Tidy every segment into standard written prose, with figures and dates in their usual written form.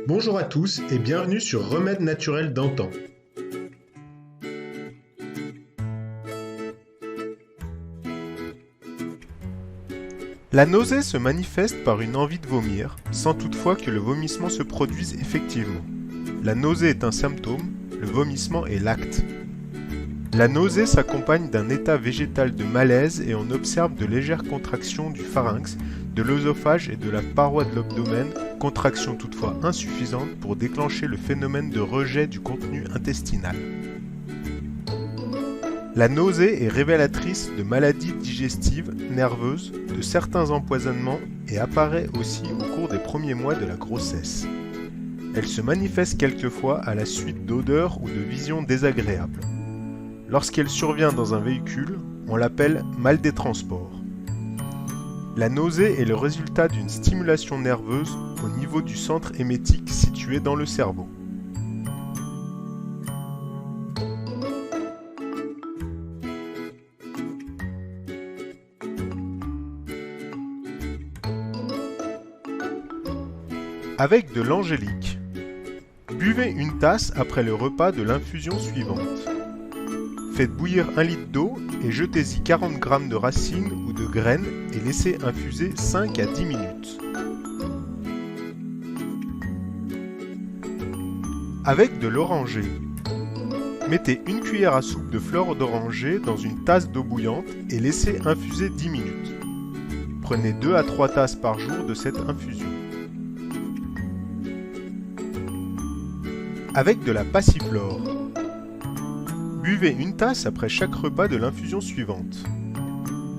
Bonjour à tous et bienvenue sur Remèdes naturels d'antan. La nausée se manifeste par une envie de vomir, sans toutefois que le vomissement se produise effectivement. La nausée est un symptôme, le vomissement est l'acte. La nausée s'accompagne d'un état végétal de malaise et on observe de légères contractions du pharynx, de l'œsophage et de la paroi de l'abdomen, contractions toutefois insuffisantes pour déclencher le phénomène de rejet du contenu intestinal. La nausée est révélatrice de maladies digestives, nerveuses, de certains empoisonnements et apparaît aussi au cours des premiers mois de la grossesse. Elle se manifeste quelquefois à la suite d'odeurs ou de visions désagréables. Lorsqu'elle survient dans un véhicule, on l'appelle mal des transports. La nausée est le résultat d'une stimulation nerveuse au niveau du centre émétique situé dans le cerveau. Avec de l'angélique. Buvez une tasse après le repas de l'infusion suivante. Faites bouillir 1 litre d'eau et jetez-y 40 g de racines ou de graines et laissez infuser 5 à 10 minutes. Avec de l'oranger. Mettez une cuillère à soupe de fleurs d'oranger dans une tasse d'eau bouillante et laissez infuser 10 minutes. Prenez 2 à 3 tasses par jour de cette infusion. Avec de la passiflore. Buvez une tasse après chaque repas de l'infusion suivante.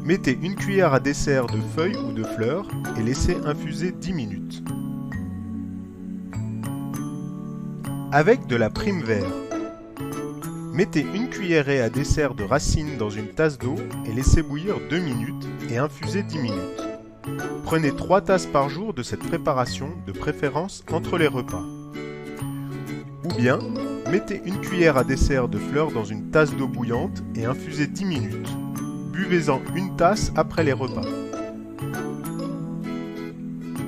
Mettez une cuillère à dessert de feuilles ou de fleurs et laissez infuser 10 minutes. Avec de la prime vert. Mettez une cuillerée à dessert de racines dans une tasse d'eau et laissez bouillir 2 minutes et infusez 10 minutes. Prenez 3 tasses par jour de cette préparation, de préférence entre les repas. Ou bien, mettez une cuillère à dessert de fleurs dans une tasse d'eau bouillante et infusez 10 minutes. Buvez-en une tasse après les repas.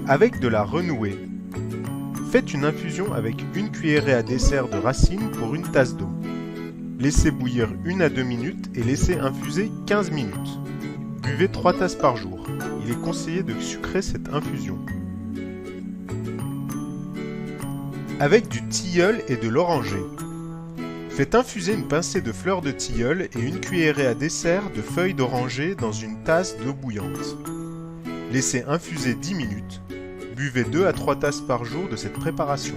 Avec de la renouée. Faites une infusion avec une cuillerée à dessert de racines pour une tasse d'eau. Laissez bouillir 1 à 2 minutes et laissez infuser 15 minutes. Buvez 3 tasses par jour. Il est conseillé de sucrer cette infusion. Avec du tilleul et de l'oranger. Faites infuser une pincée de fleurs de tilleul et une cuillerée à dessert de feuilles d'oranger dans une tasse d'eau bouillante. Laissez infuser 10 minutes. Buvez 2 à 3 tasses par jour de cette préparation.